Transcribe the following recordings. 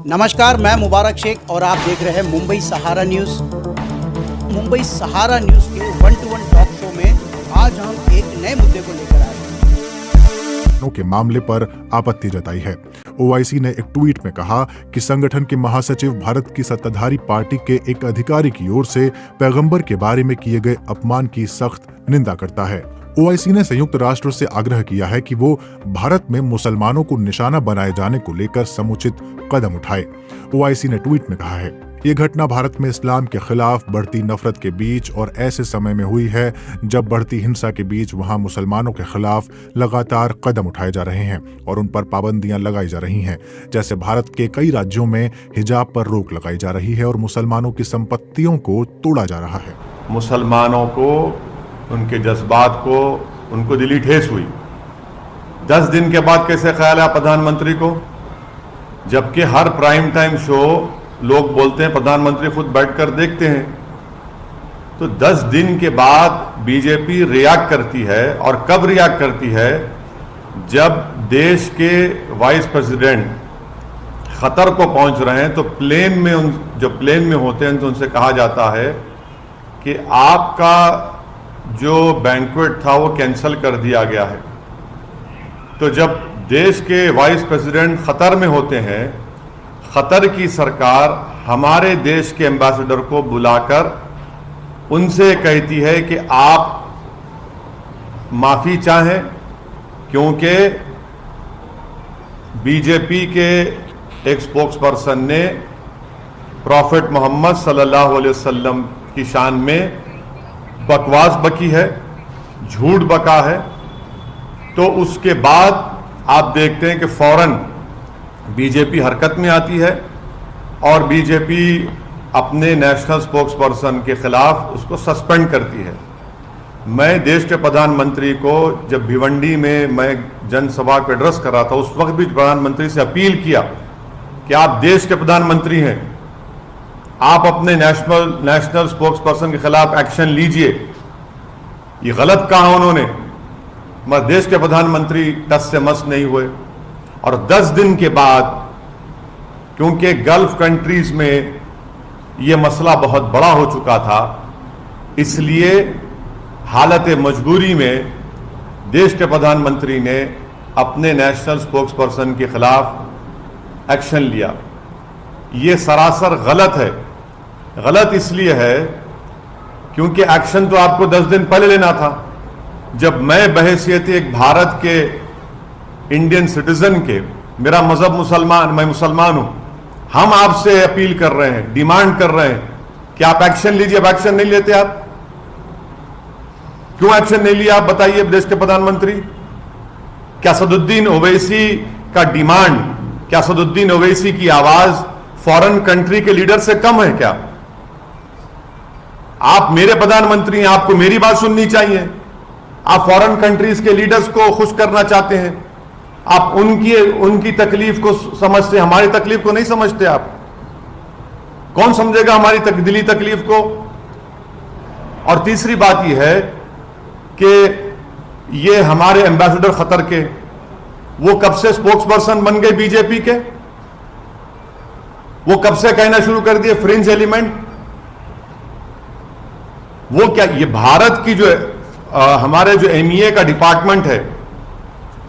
नमस्कार, मैं मुबारक शेख और आप देख रहे हैं मुंबई सहारा न्यूज़। मुंबई सहारा न्यूज़ के 1 to 1 टॉक शो में आज हम एक नए मुद्दे को लेकर आए हैं के मामले पर आपत्ति जताई है। ओआईसी ने एक ट्वीट में कहा कि संगठन के महासचिव भारत की सत्ताधारी पार्टी के एक अधिकारी की ओर से पैगंबर के बारे में किए गए अपमान की सख्त निंदा करता है। ओआईसी ने संयुक्त राष्ट्र से आग्रह किया है कि वो भारत में मुसलमानों को निशाना बनाए जाने को लेकर समुचित कदम उठाए। ओआईसी ने ट्वीट में कहा है, ये घटना भारत में इस्लाम के खिलाफ बढ़ती नफरत के बीच और ऐसे समय में हुई है जब बढ़ती हिंसा के बीच वहां मुसलमानों के खिलाफ लगातार कदम उठाए जा रहे हैं और उन पर पाबंदियां लगाई जा रही हैं। जैसे भारत के कई राज्यों में हिजाब पर रोक लगाई जा रही है और मुसलमानों की संपत्तियों को तोड़ा जा रहा है। मुसलमानों को, उनके जज्बात को, उनको दिली ठेस हुई। 10 दिन के बाद कैसे ख्याल है प्रधानमंत्री को, जबकि हर प्राइम टाइम शो लोग बोलते हैं, प्रधानमंत्री खुद बैठकर देखते हैं। तो 10 दिन के बाद बीजेपी रिएक्ट करती है, और कब रिएक्ट करती है? जब देश के वाइस प्रेसिडेंट खतर को पहुंच रहे हैं तो प्लेन में जो प्लेन में होते हैं तो उनसे कहा जाता है कि आपका जो बैंक्वेट था वो कैंसिल कर दिया गया है। तो जब देश के वाइस प्रेसिडेंट खतर में होते हैं, खतर की सरकार हमारे देश के एम्बेसडर को बुलाकर उनसे कहती है कि आप माफी चाहें, क्योंकि बीजेपी के एक स्पोक्सपर्सन ने प्रॉफिट मोहम्मद सल्लल्लाहु अलैहि वसल्लम की शान में बकवास बकी है, झूठ बका है। तो उसके बाद आप देखते हैं कि फौरन बीजेपी हरकत में आती है और बीजेपी अपने नेशनल स्पोक्सपर्सन के खिलाफ उसको सस्पेंड करती है। मैं देश के प्रधानमंत्री को जब भिवंडी में मैं जनसभा को एड्रेस कर रहा था, उस वक्त भी प्रधानमंत्री से अपील किया कि आप देश के प्रधानमंत्री हैं, आप अपने नेशनल स्पोक्सपर्सन के खिलाफ एक्शन लीजिए। ये गलत कहा उन्होंने, मगर देश के प्रधानमंत्री टस से मस नहीं हुए। और 10 दिन के बाद, क्योंकि गल्फ कंट्रीज में ये मसला बहुत बड़ा हो चुका था, इसलिए हालत मजबूरी में देश के प्रधानमंत्री ने अपने नेशनल स्पोक्सपर्सन के खिलाफ एक्शन लिया। ये सरासर गलत है। गलत इसलिए है क्योंकि एक्शन तो आपको 10 दिन पहले लेना था, जब मैं बहैसियत एक भारत के इंडियन सिटीजन के, मेरा मजहब मुसलमान, मैं मुसलमान हूं, हम आपसे अपील कर रहे हैं, डिमांड कर रहे हैं कि आप एक्शन लीजिए। अब एक्शन नहीं लेते आप, क्यों एक्शन नहीं लिया आप बताइए देश के प्रधानमंत्री? क्या असदुद्दीन ओवैसी का डिमांड, क्या असदुद्दीन ओवैसी की आवाज फॉरेन कंट्री के लीडर से कम है क्या? आप मेरे प्रधानमंत्री हैं, आपको मेरी बात सुननी चाहिए। आप फॉरेन कंट्रीज के लीडर्स को खुश करना चाहते हैं, आप उनकी तकलीफ को समझते हैं, हमारी तकलीफ को नहीं समझते। आप कौन समझेगा हमारी दिली तकलीफ को? और तीसरी बात यह है कि ये हमारे एम्बेसडर खतर के, वो कब से स्पोक्सपर्सन बन गए बीजेपी के? वो कब से कहना शुरू कर दिए फ्रिंज एलिमेंट? वो क्या, ये भारत की जो हमारे जो एमईए का डिपार्टमेंट है,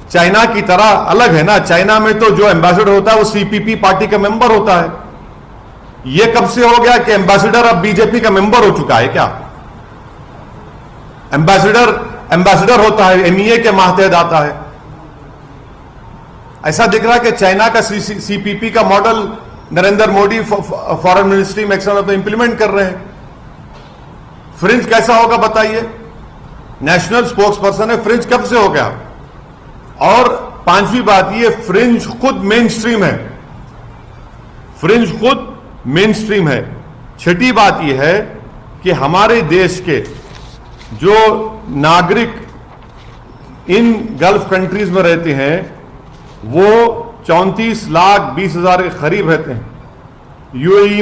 चाइना की तरह अलग है ना। चाइना में तो जो एम्बेसडर होता है वो सीपीपी पार्टी का मेंबर होता है। ये कब से हो गया कि एम्बेसडर अब बीजेपी का मेंबर हो चुका है क्या? एम्बेसडर होता है, एमईए के मातहत आता है। ऐसा दिख रहा है कि चाइना का सीपीपी का model Narendra Modi foreign ministry में एक्शन इंप्लीमेंट कर रहे हैं। फ्रिंज कैसा होगा बताइए? नेशनल स्पोक्सपर्सन है, फ्रिंज कब से हो गया? और पांचवी बात, ये फ्रिंज खुद मेन स्ट्रीम है, फ्रिंज खुद मेन स्ट्रीम है। छठी बात यह है कि हमारे देश के जो नागरिक इन गल्फ कंट्रीज में रहते हैं वो 34,20,000 के करीब रहते हैं। यूएई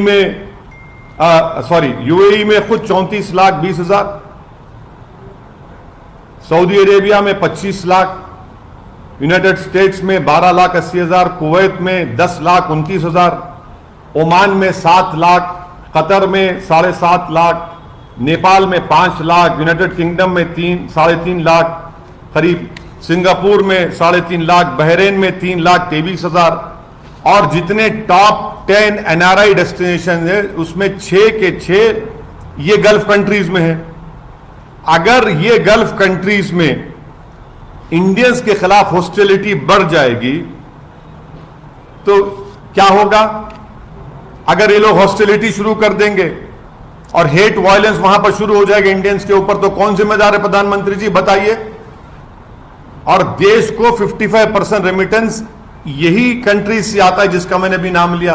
में खुद 34,20,000, सऊदी अरेबिया में 25 लाख, यूनाइटेड स्टेट्स में 12,80,000, कुवैत में 10,29,000, ओमान में 7 लाख, कतर में 7.5 लाख, नेपाल में 5 लाख, यूनाइटेड किंगडम में 3.5 लाख करीब, सिंगापुर में 3.5 लाख, बहरीन में 3,23,000 और जितने टॉप 10 एनआरआई डेस्टिनेशन है उसमें 6 के 6 ये गल्फ कंट्रीज में है। अगर ये गल्फ कंट्रीज में इंडियंस के खिलाफ हॉस्टिलिटी बढ़ जाएगी तो क्या होगा? अगर ये लोग हॉस्टिलिटी शुरू कर देंगे और हेट वायलेंस वहां पर शुरू हो जाएगा इंडियंस के ऊपर, तो कौन जिम्मेदार है? प्रधानमंत्री जी बताइए। और देश को 55% रेमिटेंस यही कंट्री से आता है जिसका मैंने भी नाम लिया।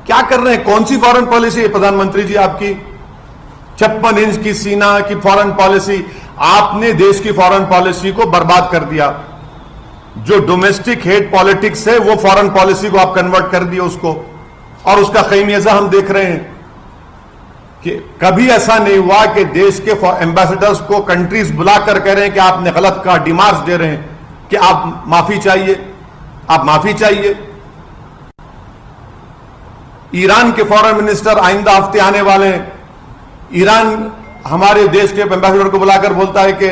क्या कर रहे हैं? कौन सी फॉरेन पॉलिसी है प्रधानमंत्री जी आपकी? 56 इंच की सीना की फॉरेन पॉलिसी। आपने देश की फॉरेन पॉलिसी को बर्बाद कर दिया। जो डोमेस्टिक हेट पॉलिटिक्स है वो फॉरेन पॉलिसी को आप कन्वर्ट कर दिए उसको, और उसका खमीयाजा हम देख रहे हैं कि कभी ऐसा नहीं हुआ कि देश के एम्बेसडर्स को कंट्रीज बुलाकर कह रहे हैं कि आपने गलत कहा, डिमांड्स दे रहे हैं कि आप माफी चाहिए, आप माफी चाहिए। ईरान के फॉरेन मिनिस्टर आइंदा हफ्ते आने वाले हैं। ईरान हमारे देश के एम्बेसडर को बुलाकर बोलता है कि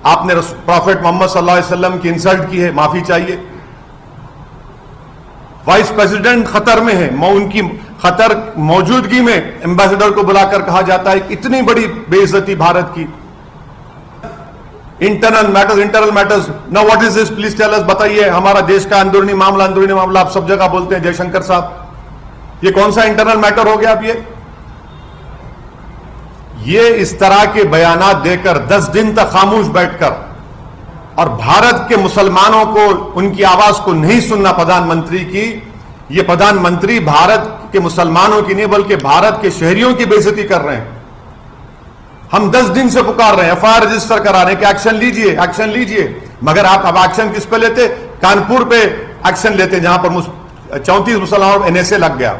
आपने प्रॉफेट मोहम्मद सल्लल्लाहु अलैहि वसल्लम की इंसल्ट की है, माफी चाहिए। वाइस प्रेसिडेंट खतर में है, उनकी खतर मौजूदगी में एम्बेसडर को बुलाकर कहा जाता है कि इतनी बड़ी बेइज्जती भारत की। Internal matters, now what is this, please tell us, बताइए। हमारा देश का अंदरूनी मामला आप सब जगह बोलते हैं जयशंकर साहब, ये कौन सा इंटरनल मैटर हो गया? अब ये इस तरह के बयानात देकर 10 दिन तक खामोश बैठकर और भारत के मुसलमानों को उनकी आवाज को नहीं सुनना प्रधानमंत्री की, ये प्रधानमंत्री भारत के मुसलमानों की नहीं बल्कि भारत के शहरियों की बेइज्जती कर रहे हैं। हम 10 दिन से पुकार रहे हैं, एफआईआर रजिस्टर करा रहे हैं कि एक्शन लीजिए, एक्शन लीजिए, मगर आप अब एक्शन किस पे लेते? कानपुर पे एक्शन लेते जहां पर 34 मुसलमानों एनएसए लग गया,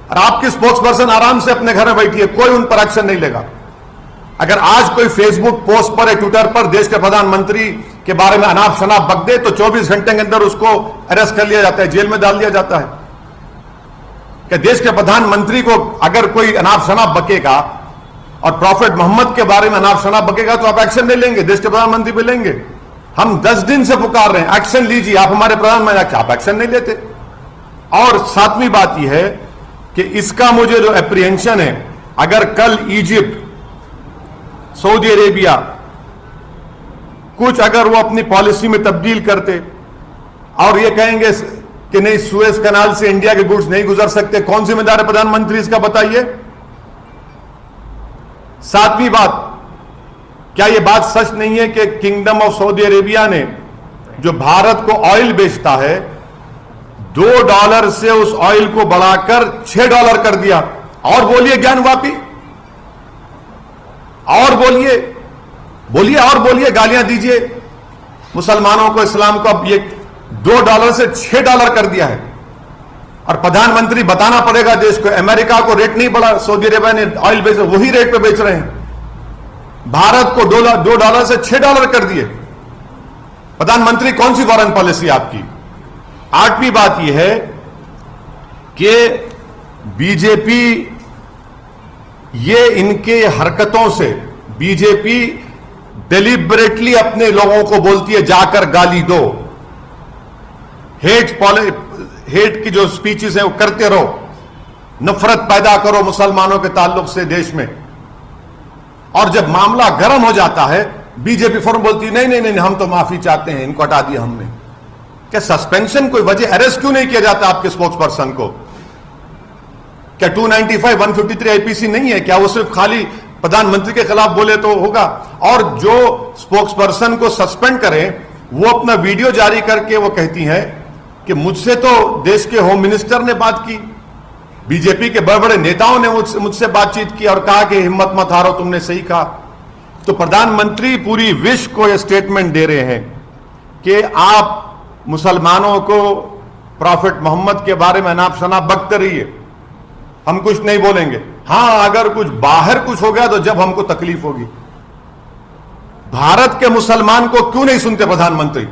और आपके स्पोक्स पर्सन आराम से अपने घर में बैठिए, कोई उन पर एक्शन नहीं लेगा। अगर आज कोई फेसबुक पोस्ट पर या ट्विटर पर देश के प्रधानमंत्री के बारे में अनाप शनाप बक दे तो 24 घंटे के अंदर उसको अरेस्ट कर लिया जाता है, जेल में डाल दिया जाता है। कि देश के प्रधानमंत्री को अगर कोई अनाप शनाप बकेगा और प्रॉफेट मोहम्मद के बारे में अनाप शनाप बकेगा तो आप एक्शन नहीं लेंगे, देश के प्रधानमंत्री पे लेंगे। हम 10 दिन से पुकार रहे हैं, एक्शन लीजिए, आप हमारे प्रधानमंत्री, आप एक्शन नहीं लेते। और 7वीं बात यह है कि इसका मुझे जो एप्रीहेंशन है, अगर कल इजिप्ट, सऊदी अरेबिया कुछ अगर वो अपनी पॉलिसी में तब्दील करते और ये कहेंगे कि नहीं सुएज कनाल से इंडिया के गुड्स नहीं गुजर सकते, कौन जिम्मेदार है प्रधानमंत्री इसका बताइए। 7वीं बात, क्या यह बात सच नहीं है कि किंगडम ऑफ सऊदी अरेबिया ने जो भारत को ऑयल बेचता है $2 से उस ऑयल को बढ़ाकर $6 कर दिया? और बोलिए ज्ञानवापी, और बोलिए और बोलिए, गालियां दीजिए मुसलमानों को, इस्लाम को। अब ये $2 से $6 कर दिया है, और प्रधानमंत्री बताना पड़ेगा देश को, अमेरिका को रेट नहीं बढ़ा, सऊदी अरेबिया ने ऑयल बेच वही रेट पे बेच रहे हैं। भारत को $2 से $6 कर दिए। प्रधानमंत्री कौन सी फॉरेन पॉलिसी आपकी? 8वीं बात यह है कि बीजेपी, ये इनके हरकतों से बीजेपी डेलिबरेटली अपने लोगों को बोलती है जाकर गाली दो, हेट की जो स्पीचेस हैं वो करते रहो, नफरत पैदा करो मुसलमानों के ताल्लुक से देश में। और जब मामला गर्म हो जाता है बीजेपी फौरन बोलती है नहीं, हम तो माफी चाहते हैं, इनको हटा दिया हमने। क्या सस्पेंशन कोई वजह, अरेस्ट क्यों नहीं किया जाता आपके स्पोक्स पर्सन को? क्या 295, 153 आईपीसी नहीं है क्या? वो सिर्फ खाली प्रधानमंत्री के खिलाफ बोले तो होगा? और जो स्पोक्स पर्सन को सस्पेंड करें वो अपना वीडियो जारी करके वो कहती हैं कि मुझसे तो देश के होम मिनिस्टर ने बात की, बीजेपी के बड़े बड़े नेताओं ने मुझसे बातचीत की और कहा कि हिम्मत मत हारो, तुमने सही कहा। तो प्रधानमंत्री पूरी विश्व को यह स्टेटमेंट दे रहे हैं कि आप मुसलमानों को प्रॉफेट मोहम्मद के बारे में अनाप शनाप बकते रहिए, हम कुछ नहीं बोलेंगे। हां, अगर कुछ बाहर कुछ हो गया तो जब हमको तकलीफ होगी। भारत के मुसलमान को क्यों नहीं सुनते प्रधानमंत्री?